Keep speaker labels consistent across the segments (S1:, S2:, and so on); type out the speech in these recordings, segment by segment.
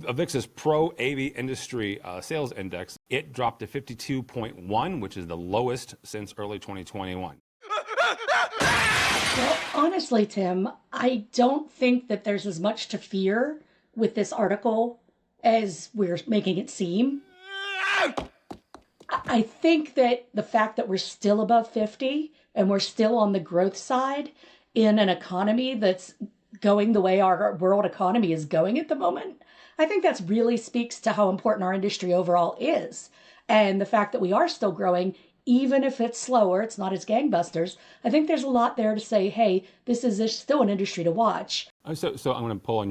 S1: AVIXA's Pro AV Industry Sales Index, it dropped to 52.1, which is the lowest since early 2021.
S2: Well, honestly, Tim, I don't think that there's as much to fear with this article as we're making it seem. I think that the fact that we're still above 50 and we're still on the growth side in an economy that's going the way our world economy is going at the moment, I think that really speaks to how important our industry overall is. And the fact that we are still growing, even if it's slower, it's not as gangbusters, I think there's a lot there to say, hey, this is still an industry to watch.
S1: So I'm going to pull on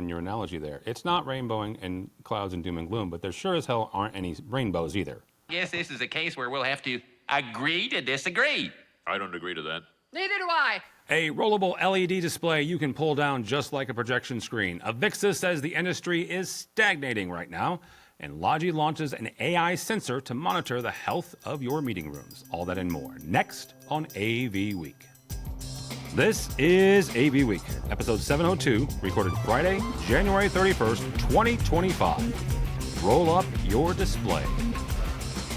S1: your analogy there. It's not rainbowing and clouds and doom and gloom, but there sure as hell aren't any rainbows either.
S3: I guess this is a case where we'll have to agree to disagree.
S4: I don't agree to that.
S5: Neither do I.
S1: A rollable LED display you can pull down just like a projection screen. AVIXA says the industry is stagnating right now, and Logi launches an AI sensor to monitor the health of your meeting rooms. All that and more next on AV Week. This is AV Week, episode 702, recorded Friday, January 31st, 2025. Roll up your display.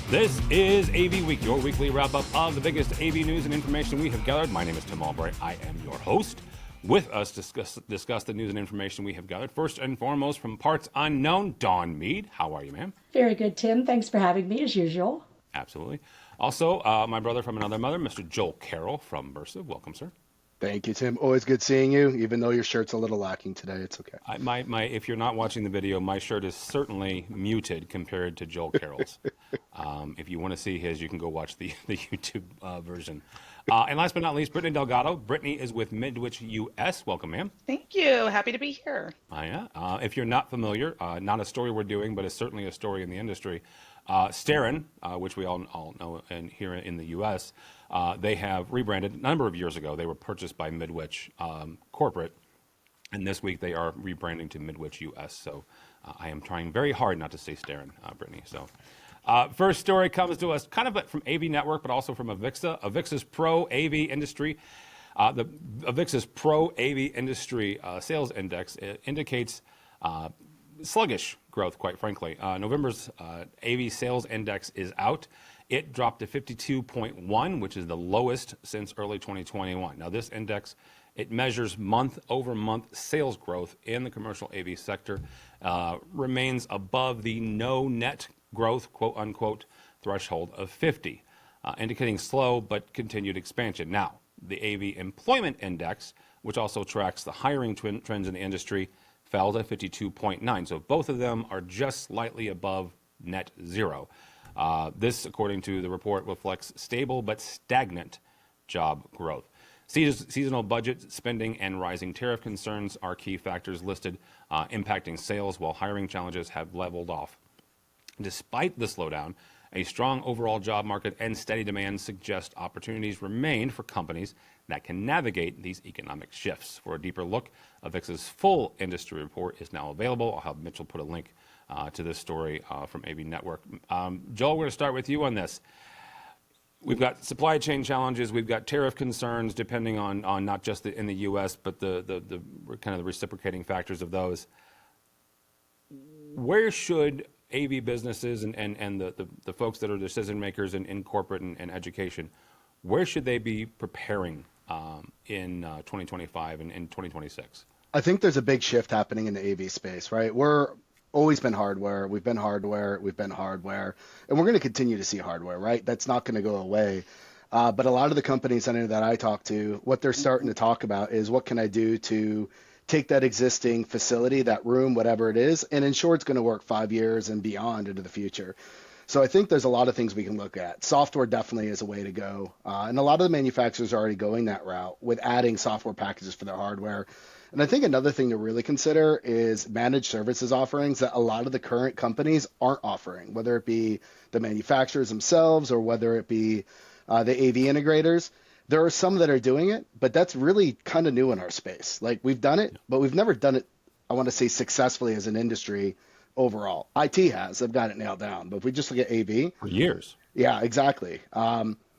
S1: This is AV Week, your weekly wrap-up of the biggest AV news and information we have gathered. My name is Tim Albright. I am your host. With us to discuss the news and information we have gathered, first and foremost from Parts Unknown, Dawn Mead. How are you, ma'am?
S2: Very good, Tim. Thanks for having me, as usual.
S1: Absolutely. Also, my brother from another mother, Mr. Joel Carroll from Bursa. Welcome, sir.
S6: Thank you, Tim. Always good seeing you, even though your shirt's a little lacking today. It's okay.
S1: If you're not watching the video, my shirt is certainly muted compared to Joel Carroll's. If you want to see his, you can go watch the YouTube version. And last but not least, Brittany Delgado. Brittany is with Midwich US. Welcome, ma'am.
S7: Thank you. Happy to be here.
S1: Yeah. If you're not familiar, not a story we're doing, but it's certainly a story in the industry. Starin, which we all know and here in the U.S., they have rebranded a number of years ago. They were purchased by Midwich Corporate, and this week they are rebranding to Midwich US. So I am trying very hard not to say Starin, Brittany. So first story comes to us kind of from AV Network, but also from AVIXA. AVIXA's Pro AV Industry. The AVIXA's Pro AV Industry Sales Index indicates sluggish growth, quite frankly. November's AV Sales Index is out. It dropped to 52.1, which is the lowest since early 2021. Now, this index, it measures month-over-month sales growth in the commercial AV sector, remains above the no net growth, quote-unquote, threshold of 50, indicating slow but continued expansion. Now, the AV Employment Index, which also tracks the hiring trends in the industry, fell to 52.9. So both of them are just slightly above net zero. This, according to the report, reflects stable but stagnant job growth. Seasonal budget spending and rising tariff concerns are key factors listed impacting sales, while hiring challenges have leveled off. Despite the slowdown, a strong overall job market and steady demand suggest opportunities remain for companies that can navigate these economic shifts. For a deeper look, AVIXA's full industry report is now available. I'll have Mitchell put a link to this story from AV Network. Joel, we're going to start with you on this. We've got supply chain challenges. We've got tariff concerns, depending on not just in the U.S., but the kind of the reciprocating factors of those. Where should AV businesses and the folks that are decision makers in corporate and education, where should they be preparing in 2025 and in 2026?
S6: I think there's a big shift happening in the AV space, right? We're always been hardware. We've been hardware. And we're going to continue to see hardware, right? That's not going to go away. But a lot of the companies that I talk to, what they're starting to talk about is what can I do to take that existing facility, that room, whatever it is, and ensure it's going to work 5 years and beyond into the future. So I think there's a lot of things we can look at. Software definitely is a way to go. And a lot of the manufacturers are already going that route with adding software packages for their hardware. And I think another thing to really consider is managed services offerings that a lot of the current companies aren't offering, whether it be the manufacturers themselves or whether it be the AV integrators. There are some that are doing it, but that's really kind of new in our space. Like, we've done it, but we've never done it, I want to say, successfully as an industry overall. IT has. They've got it nailed down. But if we just look at AV.
S1: For years.
S6: Yeah, exactly.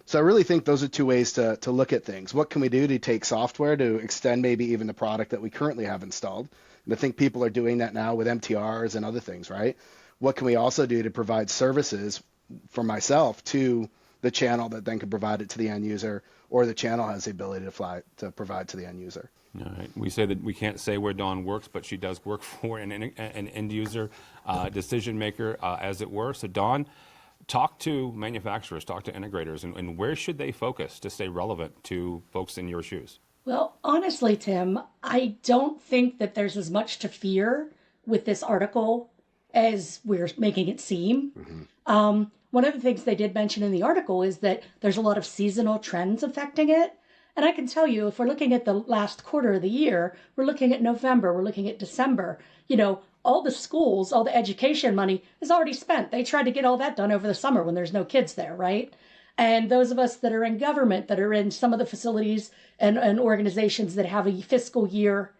S6: So I really think those are two ways to look at things. What can we do to take software to extend maybe even the product that we currently have installed? And I think people are doing that now with MTRs and other things, right? What can we also do to provide services for myself to the channel that then can provide it to the end user, or the channel has the ability to provide to the end user?
S1: All right. We say that we can't say where Dawn works, but she does work for an end user decision maker, as it were. So, Dawn, talk to manufacturers, talk to integrators, and where should they focus to stay relevant to folks in your shoes?
S2: Well, honestly, Tim, I don't think that there's as much to fear with this article as we're making it seem. One of the things they did mention in the article is that there's a lot of seasonal trends affecting it. And I can tell you, if we're looking at the last quarter of the year, we're looking at November, we're looking at December, all the schools, all the education money is already spent. They tried to get all that done over the summer when there's no kids there, right? And those of us that are in government, that are in some of the facilities and organizations that have a fiscal year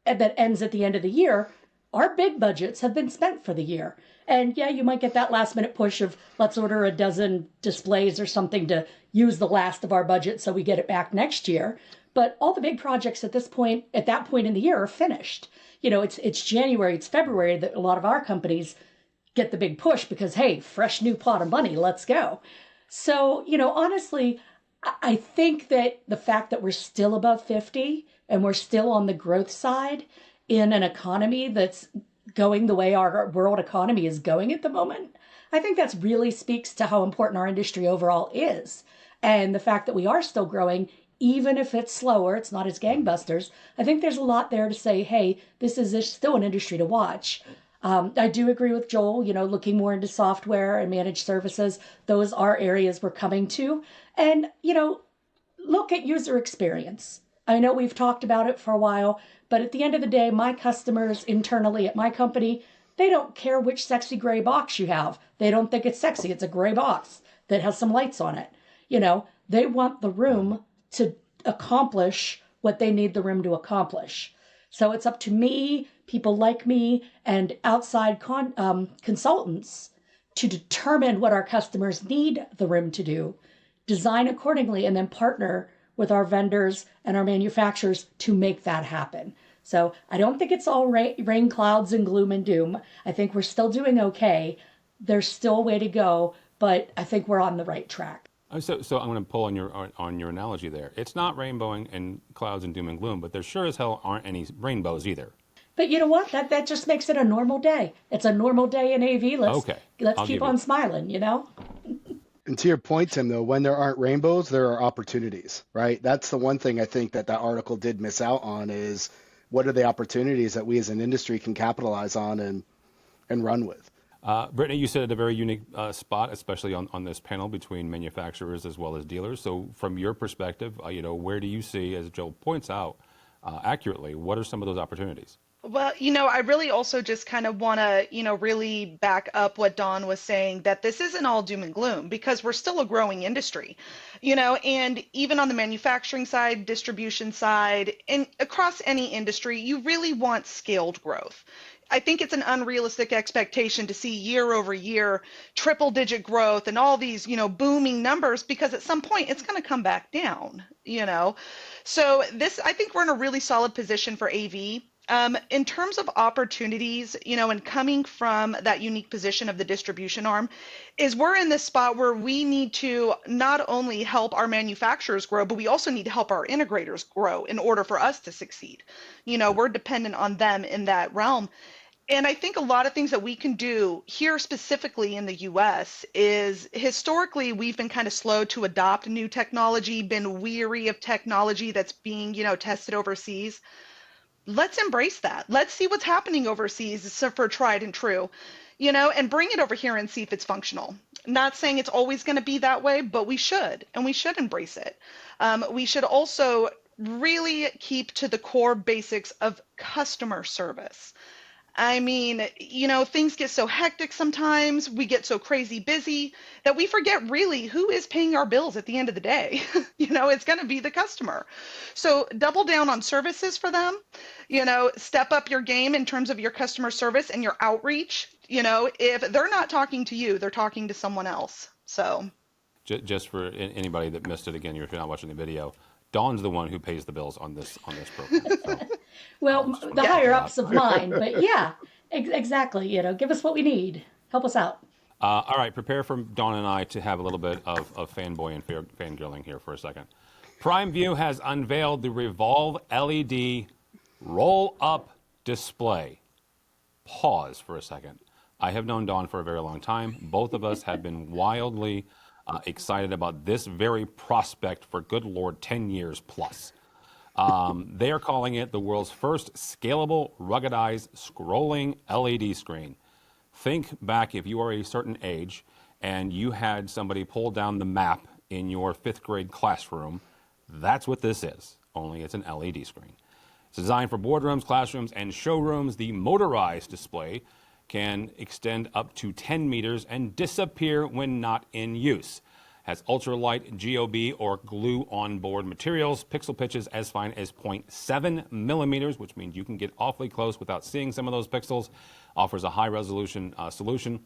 S2: that ends at the end of the year, our big budgets have been spent for the year. And yeah, you might get that last minute push of let's order a dozen displays or something to use the last of our budget so we get it back next year. But all the big projects at that point in the year are finished. It's January, it's February that a lot of our companies get the big push because, hey, fresh new pot of money, let's go. So, honestly, I think that the fact that we're still above 50 and we're still on the growth side in an economy that's going the way our world economy is going at the moment, I think that really speaks to how important our industry overall is. And the fact that we are still growing, even if it's slower, it's not as gangbusters, I think there's a lot there to say, hey, this is still an industry to watch. I do agree with Joel, looking more into software and managed services. Those are areas we're coming to. And, look at user experience. I know we've talked about it for a while, but at the end of the day, my customers internally at my company, they don't care which sexy gray box you have. They don't think it's sexy. It's a gray box that has some lights on it. They want the room to accomplish what they need the room to accomplish. So it's up to me, people like me, and outside consultants to determine what our customers need the room to do, design accordingly, and then partner with our vendors and our manufacturers to make that happen. So I don't think it's all rain, clouds, and gloom and doom. I think we're still doing okay. There's still a way to go, but I think we're on the right track.
S1: So I'm going to pull on your analogy there. It's not rainbowing and clouds and doom and gloom, but there sure as hell aren't any rainbows either.
S2: But you know what? That just makes it a normal day. It's a normal day in AV. Let's keep on smiling,
S6: And to your point, Tim, though, when there aren't rainbows, there are opportunities, right? That's the one thing I think that article did miss out on is what are the opportunities that we as an industry can capitalize on and run with.
S1: Brittany, you sit at a very unique spot, especially on this panel between manufacturers as well as dealers. So from your perspective, where do you see, as Joel points out accurately, what are some of those opportunities?
S7: Well, I really also just kind of want to, really back up what Dawn was saying, that this isn't all doom and gloom because we're still a growing industry, and even on the manufacturing side, distribution side, and across any industry, you really want scaled growth. I think it's an unrealistic expectation to see year over year triple digit growth and all these, booming numbers, because at some point it's going to come back down, So I think we're in a really solid position for AV. In terms of opportunities, and coming from that unique position of the distribution arm, is we're in this spot where we need to not only help our manufacturers grow, but we also need to help our integrators grow in order for us to succeed. We're dependent on them in that realm. And I think a lot of things that we can do here specifically in the US is historically we've been kind of slow to adopt new technology, been weary of technology that's being, tested overseas. Let's embrace that. Let's see what's happening overseas for tried and true, and bring it over here and see if it's functional. Not saying it's always going to be that way, but we should, and we should embrace it. We should also really keep to the core basics of customer service. I mean, things get so hectic sometimes, we get so crazy busy that we forget really who is paying our bills at the end of the day. It's going to be the customer. So double down on services for them, step up your game in terms of your customer service and your outreach. If they're not talking to you, they're talking to someone else. So
S1: just for anybody that missed it again, if you're not watching the video, Dawn's the one who pays the bills on this program. So.
S2: Well, the
S7: Yeah.
S2: higher ups of mine, but yeah, exactly. Give us what we need. Help us out.
S1: All right, prepare for Dawn and I to have a little bit of fanboy and fangirling here for a second. Primeview has unveiled the ReVolve LED roll-up display. Pause for a second. I have known Dawn for a very long time. Both of us have been wildly excited about this very prospect for, good Lord, 10 years plus. They are calling it the world's first scalable, ruggedized, scrolling LED screen. Think back if you are a certain age and you had somebody pull down the map in your 5th grade classroom. That's what this is, only it's an LED screen. It's designed for boardrooms, classrooms, and showrooms. The motorized display can extend up to 10 meters and disappear when not in use. Has ultralight GOB or glue onboard materials, pixel pitches as fine as 0.7 millimeters, which means you can get awfully close without seeing some of those pixels. Offers a high resolution solution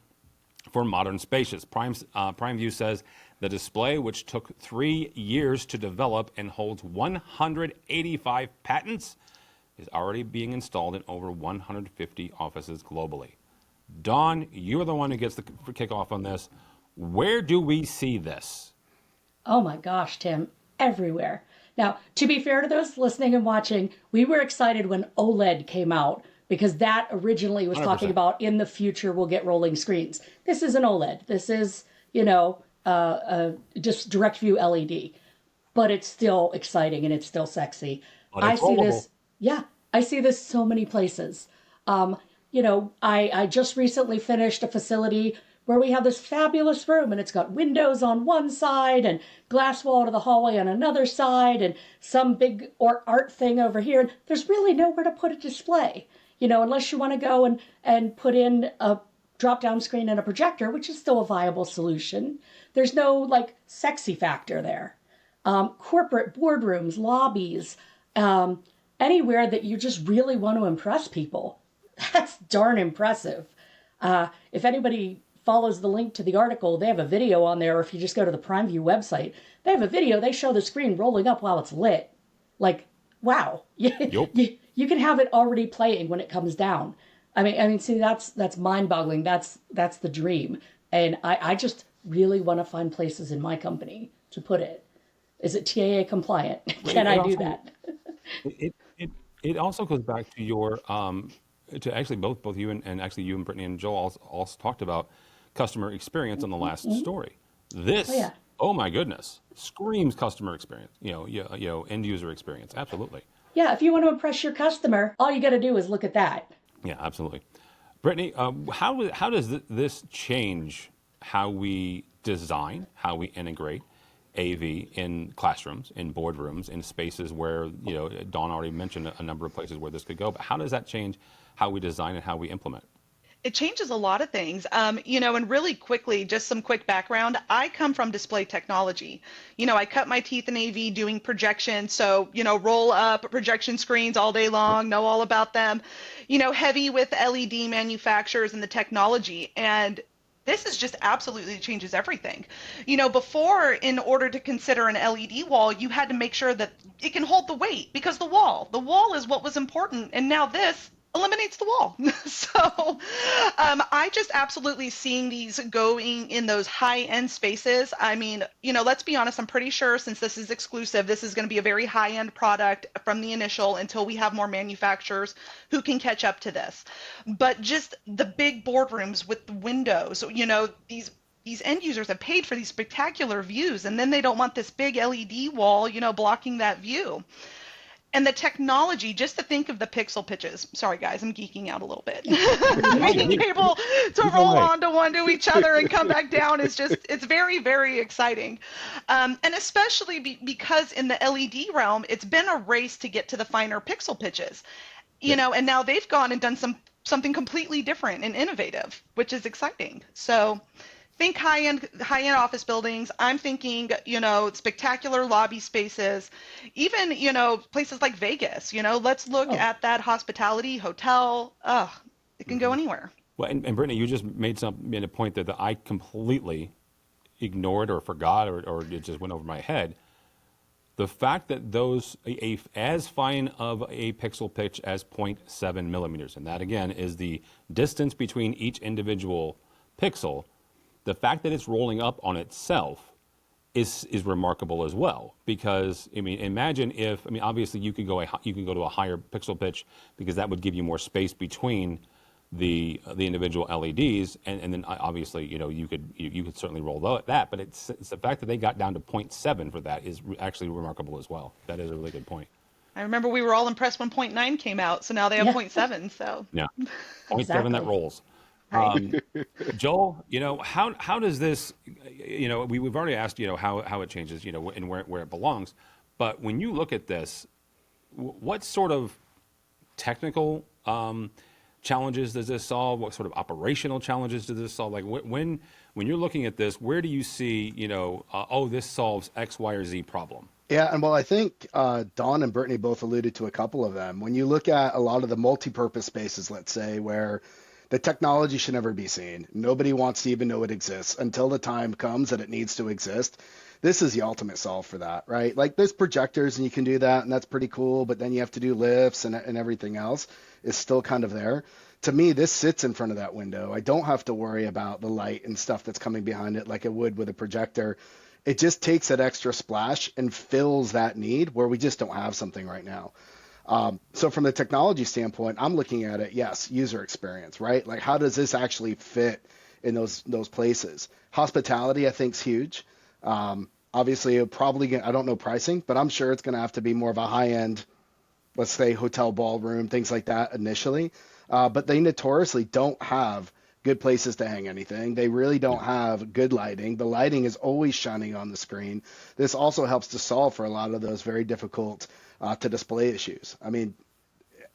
S1: for modern spaces. Primeview says the display, which took 3 years to develop and holds 185 patents, is already being installed in over 150 offices globally. Dawn, you're the one who gets the kickoff on this. Where do we see this?
S2: Oh my gosh, Tim, everywhere. Now, to be fair to those listening and watching, we were excited when OLED came out because that originally was
S1: 100%.
S2: talking about in the future we'll get rolling screens. This is an OLED. This is, just direct view LED, but it's still exciting and it's still sexy.
S1: But
S2: I
S1: it's
S2: see
S1: rollable.
S2: this. Yeah, I see this so many places. I just recently finished a facility where we have this fabulous room and it's got windows on one side and glass wall to the hallway on another side and some big art thing over here. And there's really nowhere to put a display, unless you want to go and put in a drop-down screen and a projector, which is still a viable solution. There's no sexy factor there. Corporate boardrooms, lobbies, anywhere that you just really want to impress people. That's darn impressive. If anybody follows the link to the article, they have a video on there, or if you just go to the Primeview website, they have a video, they show the screen rolling up while it's lit. Wow.
S1: Yep.
S2: You can have it already playing when it comes down. I mean, see, that's mind-boggling. That's the dream. And I just really want to find places in my company to put it. Is it TAA compliant? Can I do that?
S1: It also goes back to your to actually both you and actually you and Brittany and Joel also talked about customer experience on the last story. This, oh my goodness, screams customer experience. End user experience. Absolutely.
S2: Yeah, if you want to impress your customer, all you got to do is look at that.
S1: Yeah, absolutely. Brittany, how does this change how we design, how we integrate AV in classrooms, in boardrooms, in spaces where, Dawn already mentioned a number of places where this could go, but how does that change how we design and how we implement?
S7: It changes a lot of things. And really quickly, just some quick background. I come from display technology. I cut my teeth in AV doing projection. So, roll up projection screens all day long, know all about them, heavy with LED manufacturers and the technology. And this is just absolutely changes everything. Before, in order to consider an LED wall, you had to make sure that it can hold the weight because the wall is what was important. And now this eliminates the wall. So I just absolutely seeing these going in those high-end spaces. I mean, let's be honest, I'm pretty sure since this is exclusive, this is going to be a very high-end product from the initial until we have more manufacturers who can catch up to this. But just the big boardrooms with the windows, these end users have paid for these spectacular views, and then they don't want this big LED wall, blocking that view. And the technology, just to think of the pixel pitches. Sorry, guys, I'm geeking out a little bit. Being able to roll onto each other and come back down is it's very, very exciting. And especially because in the LED realm, it's been a race to get to the finer pixel pitches. And now they've gone and done something completely different and innovative, which is exciting. So think high-end office buildings. I'm thinking, spectacular lobby spaces, even, places like Vegas. Let's look at that hospitality hotel. It can go anywhere.
S1: Well, and Brittany, you just made a point there that I completely ignored or forgot or it just went over my head. the fact that those as fine of a pixel pitch as 0.7 millimeters, and that again is the distance between each individual pixel, the fact that it's rolling up on itself is remarkable as well. Because I mean, imagine if obviously you could go to a higher pixel pitch because that would give you more space between the individual LEDs, and then obviously you could certainly roll that, but it's the fact that they got down to 0.7 for that is actually remarkable as well. That is a really good point.
S7: I remember we were all impressed when 0.9 came out, so now they have
S2: Yeah.
S7: 0.7. So
S1: Yeah, 0.7
S2: Exactly.
S1: that rolls. Joel, how does this, we've already asked, how it changes, and where it belongs, but when you look at this, what sort of technical challenges does this solve? What sort of operational challenges does this solve? Like when you're looking at this, where do you see, this solves X, Y, or Z problem?
S6: Yeah, and well, I think Dawn and Brittany both alluded to a couple of them. When you look at a lot of the multi-purpose spaces, let's say, where the technology should never be seen, nobody wants to even know it exists until the time comes that it needs to exist. This is the ultimate solve for that, right? Like there's projectors and you can do that, and that's pretty cool, but then you have to do lifts and everything else is still kind of there. To me, this sits in front of that window. I don't have to worry about the light and stuff that's coming behind it like I would with a projector. It just takes that extra splash and fills that need where we just don't have something right now. So from the technology standpoint, I'm looking at it, yes, user experience, right? Like how does this actually fit in those places? Hospitality, I think, is huge. Obviously, I don't know pricing, but I'm sure it's going to have to be more of a high-end, let's say, hotel ballroom, things like that initially. But they notoriously don't have good places to hang anything. They really don't have good lighting. The lighting is always shining on the screen. This also helps to solve for a lot of those very difficult to display issues. I mean,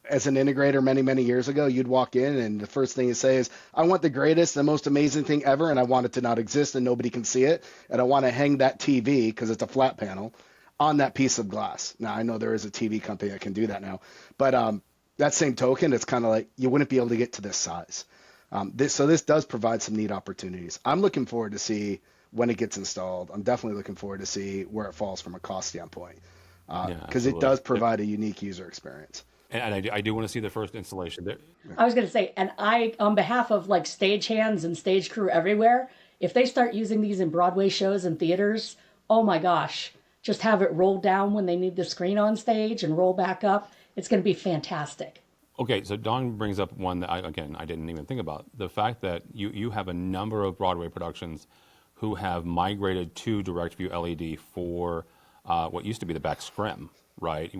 S6: as an integrator many, many years ago, you'd walk in and the first thing you say is, I want the greatest, the most amazing thing ever, and I want it to not exist and nobody can see it. And I want to hang that TV, because it's a flat panel, on that piece of glass. Now, I know there is a TV company that can do that now, but that same token, it's kind of like you wouldn't be able to get to this size. So this does provide some neat opportunities. I'm looking forward to see when it gets installed. I'm definitely looking forward to see where it falls from a cost standpoint, because it does provide a unique user experience.
S1: And I do want to see the first installation there.
S2: I was going to say, and on behalf of like stagehands and stage crew everywhere, if they start using these in Broadway shows and theaters, oh my gosh, just have it roll down when they need the screen on stage and roll back up. It's going to be fantastic.
S1: Okay, so Dawn brings up one that I didn't even think about. The fact that you have a number of Broadway productions who have migrated to direct view LED for what used to be the back scrim, right?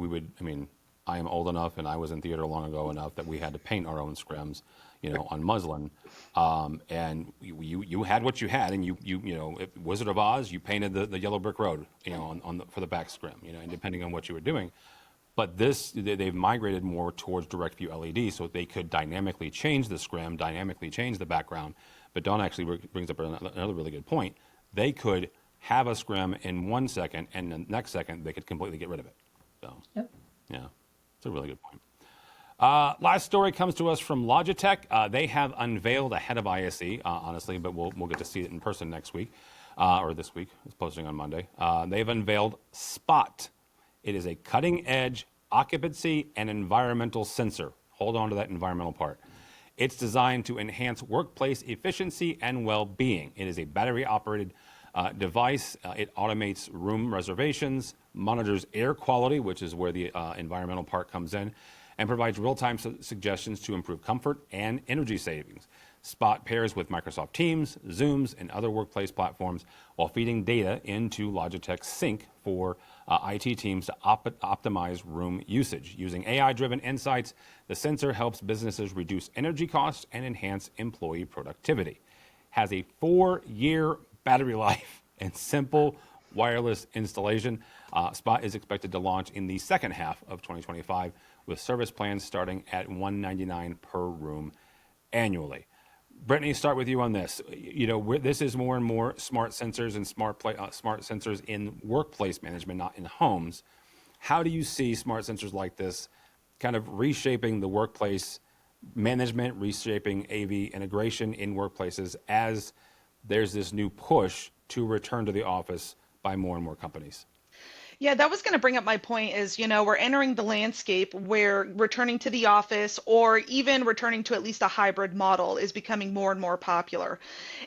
S1: I am old enough, and I was in theater long ago enough that we had to paint our own scrims, on muslin. And you had what you had, and Wizard of Oz, you painted the yellow brick road, for the back scrim, and depending on what you were doing. But they've migrated more towards direct view LED, so they could dynamically change the scrim, dynamically change the background. But Dawn actually brings up another really good point. They could have a scrim in 1 second, and the next second they could completely get rid of it. So,
S2: Yep.
S1: Yeah. It's a really good point. Last story comes to us from Logitech. They have unveiled ahead of ISE, honestly, but we'll get to see it in person next week, or this week. It's posting on Monday. They've unveiled Spot. It is a cutting-edge occupancy and environmental sensor. Hold on to that environmental part. It's designed to enhance workplace efficiency and well-being. It is a battery-operated device. It automates room reservations, monitors air quality, which is where the environmental part comes in, and provides real-time suggestions to improve comfort and energy savings. Spot pairs with Microsoft Teams, Zooms, and other workplace platforms while feeding data into Logitech Sync for IT teams to optimize room usage. Using AI-driven insights, the sensor helps businesses reduce energy costs and enhance employee productivity. Has a 4-year battery life and simple wireless installation. Spot is expected to launch in the second half of 2025 with service plans starting at $199 per room annually. Brittany, start with you on this. This is more and more smart sensors and smart sensors in workplace management, not in homes. How do you see smart sensors like this kind of reshaping the workplace management, reshaping AV integration in workplaces as there's this new push to return to the office by more and more companies?
S7: Yeah, that was going to bring up my point is, we're entering the landscape where returning to the office or even returning to at least a hybrid model is becoming more and more popular.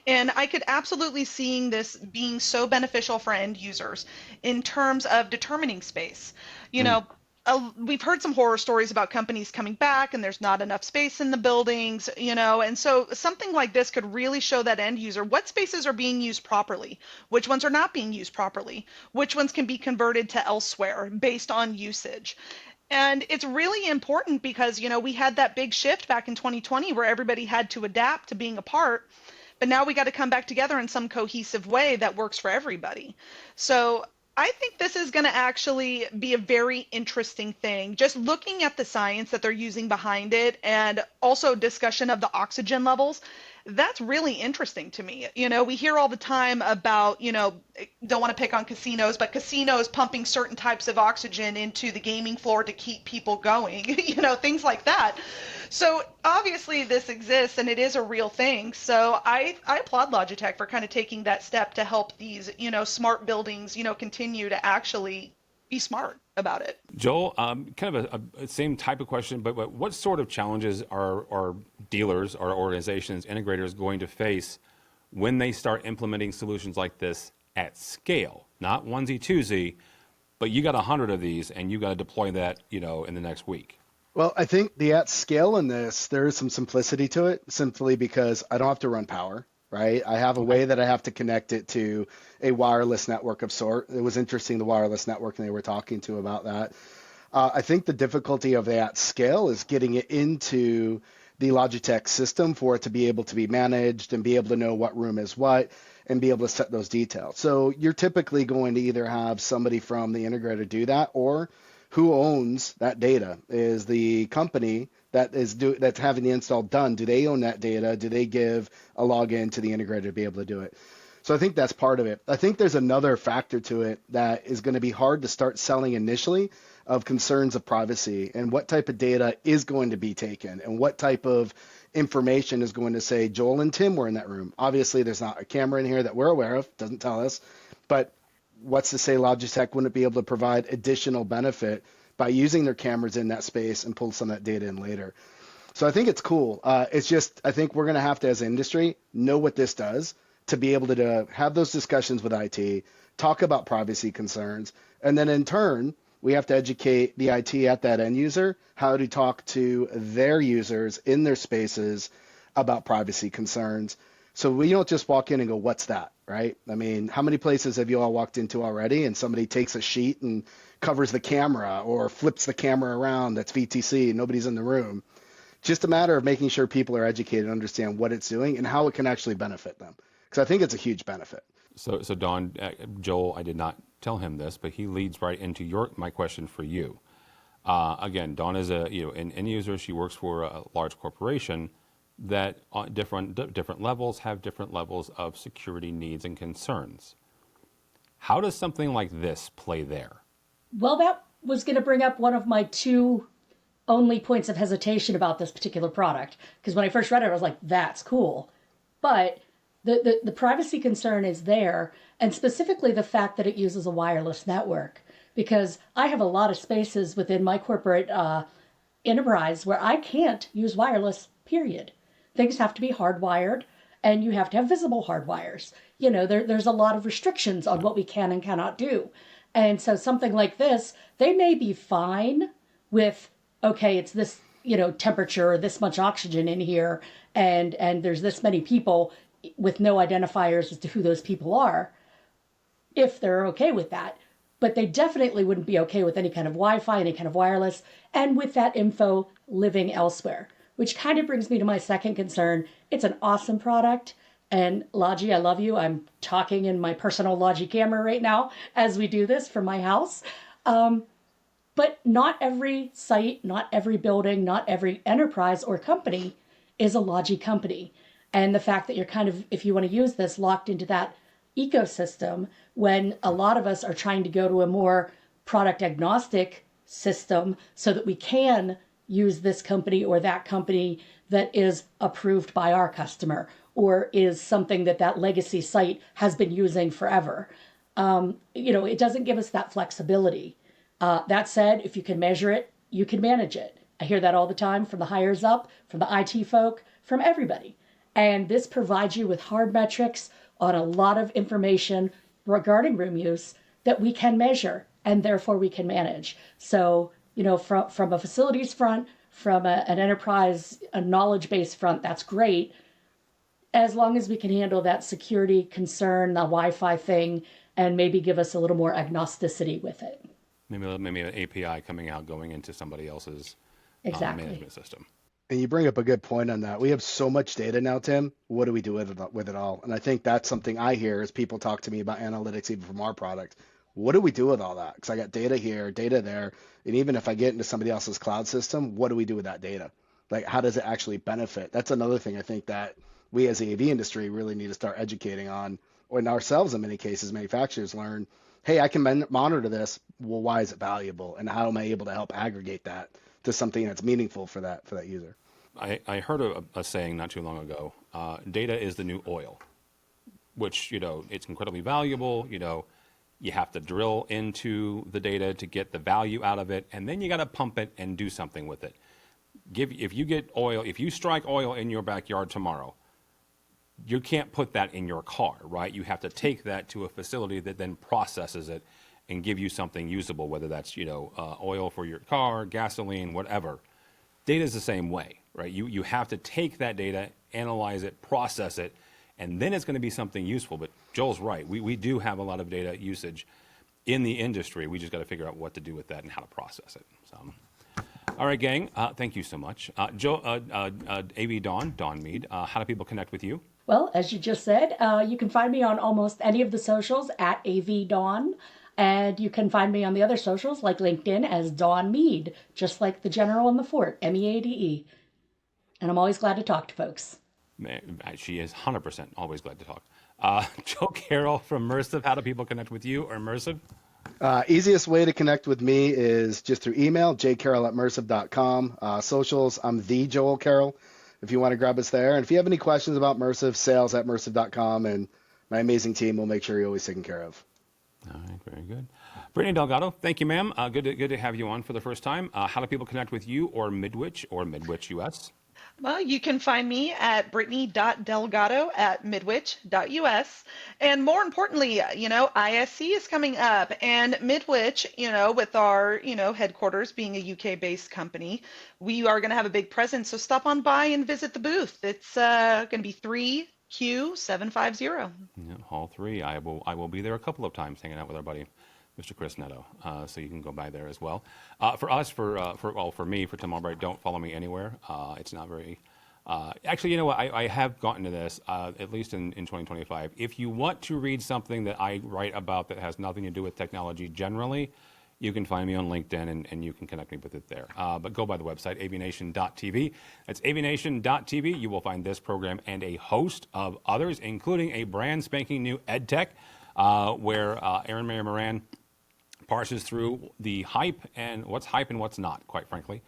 S7: And I could absolutely seeing this being so beneficial for end users in terms of determining space. You
S1: Mm.
S7: know, we've heard some horror stories about companies coming back and there's not enough space in the buildings, and so something like this could really show that end user what spaces are being used properly, which ones are not being used properly, which ones can be converted to elsewhere based on usage. And it's really important because, we had that big shift back in 2020 where everybody had to adapt to being apart. But now we got to come back together in some cohesive way that works for everybody. So I think this is going to actually be a very interesting thing. Just looking at the science that they're using behind it and also discussion of the oxygen levels, that's really interesting to me. We hear all the time about, don't want to pick on casinos, but casinos pumping certain types of oxygen into the gaming floor to keep people going, things like that. So obviously this exists and it is a real thing. So I applaud Logitech for kind of taking that step to help these, smart buildings, continue to actually be smart about it.
S1: Joel, kind of a same type of question, but what sort of challenges are dealers or organizations, integrators going to face when they start implementing solutions like this at scale? Not onesie twosie, but you got 100 of these and you got to deploy that, in the next week.
S6: Well, I think the at scale in this, there is some simplicity to it, simply because I don't have to run power, right? I have a way that I have to connect it to a wireless network of sort. It was interesting, the wireless network, and they were talking to about that. I think the difficulty of the at scale is getting it into the Logitech system for it to be able to be managed and be able to know what room is what and be able to set those details. So you're typically going to either have somebody from the integrator do that, or who owns that data? Is the company that's having the install done, do they own that data? Do they give a login to the integrator to be able to do it? So I think that's part of it. I think there's another factor to it that is going to be hard to start selling initially, of concerns of privacy and what type of data is going to be taken and what type of information is going to say Joel and Tim were in that room. Obviously, there's not a camera in here that we're aware of, doesn't tell us, but what's to say Logitech wouldn't be able to provide additional benefit by using their cameras in that space and pull some of that data in later. So I think it's cool. It's just, I think we're going to have to, as an industry, know what this does to be able to have those discussions with IT, talk about privacy concerns, and then in turn, we have to educate the IT at that end user how to talk to their users in their spaces about privacy concerns. So we don't just walk in and go, what's that, right? I mean, how many places have you all walked into already and somebody takes a sheet and covers the camera or flips the camera around that's VTC, nobody's in the room? Just a matter of making sure people are educated and understand what it's doing and how it can actually benefit them. Because I think it's a huge benefit.
S1: So Don, Joel, I did not tell him this, but he leads right into my question for you. Again, Dawn is an end user. She works for a large corporation that on different levels have different levels of security needs and concerns. How does something like this play there?
S2: Well, that was going to bring up one of my two only points of hesitation about this particular product. Because when I first read it, I was like, that's cool. But the privacy concern is there, and specifically the fact that it uses a wireless network. Because I have a lot of spaces within my corporate enterprise where I can't use wireless, period. Things have to be hardwired, and you have to have visible hardwires. There's a lot of restrictions on what we can and cannot do. And so something like this, they may be fine with, okay, it's this, temperature, this much oxygen in here, and there's this many people with no identifiers as to who those people are, if they're okay with that. But they definitely wouldn't be okay with any kind of Wi-Fi, any kind of wireless, and with that info living elsewhere. Which kind of brings me to my second concern. It's an awesome product. And Logi, I love you. I'm talking in my personal Logi camera right now as we do this from my house. But not every site, not every building, not every enterprise or company is a Logi company. And the fact that you're kind of, if you want to use this, locked into that ecosystem, when a lot of us are trying to go to a more product agnostic system so that we can use this company or that company that is approved by our customer or is something that legacy site has been using forever. It doesn't give us that flexibility. That said, if you can measure it, you can manage it. I hear that all the time from the hires up, from the IT folk, from everybody. And this provides you with hard metrics on a lot of information regarding room use that we can measure and therefore we can manage. So, from a facilities front, from an enterprise, a knowledge-based front, that's great. As long as we can handle that security concern, the Wi-Fi thing, and maybe give us a little more agnosticity with it.
S1: Maybe an API coming out, going into somebody else's
S2: Exactly.
S1: management system.
S6: And you bring up a good point on that. We have so much data now, Tim. What do we do with it all? And I think that's something I hear as people talk to me about analytics, even from our product. What do we do with all that? Because I got data here, data there. And even if I get into somebody else's cloud system, what do we do with that data? Like, how does it actually benefit? That's another thing I think that we as the AV industry really need to start educating on, or in ourselves in many cases, manufacturers learn, hey, I can monitor this. Well, why is it valuable? And how am I able to help aggregate that to something that's meaningful for that user?
S1: I heard a saying not too long ago, data is the new oil, which, it's incredibly valuable. You have to drill into the data to get the value out of it, and then you got to pump it and do something with it. If you strike oil in your backyard tomorrow, you can't put that in your car, right? You have to take that to a facility that then processes it and give you something usable, whether that's, oil for your car, gasoline, whatever. Data is the same way, right? You have to take that data, analyze it, process it, and then it's going to be something useful. But Joel's right. We do have a lot of data usage in the industry. We just got to figure out what to do with that and how to process it. So, all right, gang, thank you so much. Joe, AV Dawn Mead, how do people connect with you?
S2: Well, as you just said, you can find me on almost any of the socials at AV Dawn. And you can find me on the other socials like LinkedIn as Dawn Mead, just like the General in the Fort, MEADE. And I'm always glad to talk to folks.
S1: Man, she is 100% always glad to talk. Joe Carroll from Mersive, how do people connect with you or Mersive?
S6: Easiest way to connect with me is just through email, jcarroll@mersive.com. Socials, I'm the Joel Carroll, if you want to grab us there. And if you have any questions about Mersive, sales@mersive.com, and my amazing team will make sure you're always taken care of.
S1: All right, very good. Brittany Delgado, thank you, ma'am. Good to have you on for the first time. How do people connect with you or Midwich US?
S7: Well, you can find me at brittany.delgado@midwich.us. And more importantly, ISC is coming up, and Midwich, with our, headquarters being a UK-based company, we are going to have a big presence. So stop on by and visit the booth. It's going to be 3Q750.
S1: Yeah, Hall 3. I will be there a couple of times hanging out with our buddy, Mr. Chris Netto. So you can go by there as well. For me, for Tim Albright, don't follow me anywhere. It's not very. Actually, you know what? I have gotten to this, at least in 2025. If you want to read something that I write about that has nothing to do with technology generally, you can find me on LinkedIn and you can connect me with it there. But go by the website, AVNation.tv. That's AVNation.tv. You will find this program and a host of others, including a brand spanking new EdTech, where Aaron Mayer Moran parses through the hype and what's not, quite frankly,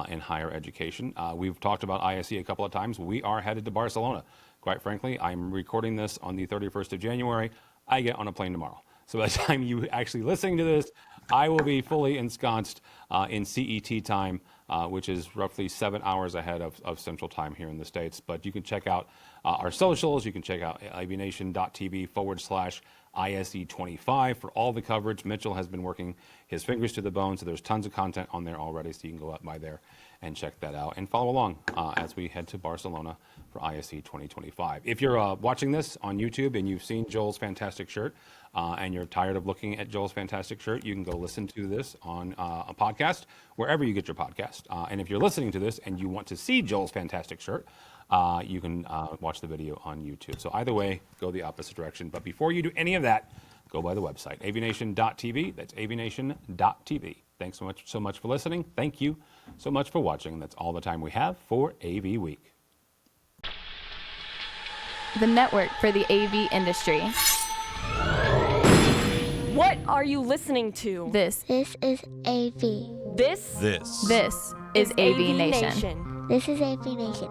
S1: in higher education. We've talked about ISE a couple of times. We are headed to Barcelona. Quite frankly, I'm recording this on the 31st of January. I get on a plane tomorrow. So by the time you actually listening to this, I will be fully ensconced in CET time, which is roughly 7 hours ahead of Central Time here in the States. But you can check out our socials. You can check out avnation.tv/ISE25 for all the coverage. Mitchell has been working his fingers to the bone, so there's tons of content on there already, so you can go up by there and check that out and follow along as we head to Barcelona for ISE 2025. If you're watching this on YouTube and you've seen Joel's fantastic shirt and you're tired of looking at Joel's fantastic shirt, you can go listen to this on a podcast, wherever you get your podcast. And if you're listening to this and you want to see Joel's fantastic shirt, you can watch the video on YouTube. So either way, go the opposite direction. But before you do any of that, go by the website, avnation.tv. That's avnation.tv. Thanks so much for listening. Thank you so much for watching. That's all the time we have for AV Week.
S4: The network for the AV industry.
S5: What are you listening to?
S4: This
S8: This is AV.
S5: This
S4: is AV Nation.
S8: This is AV Nation.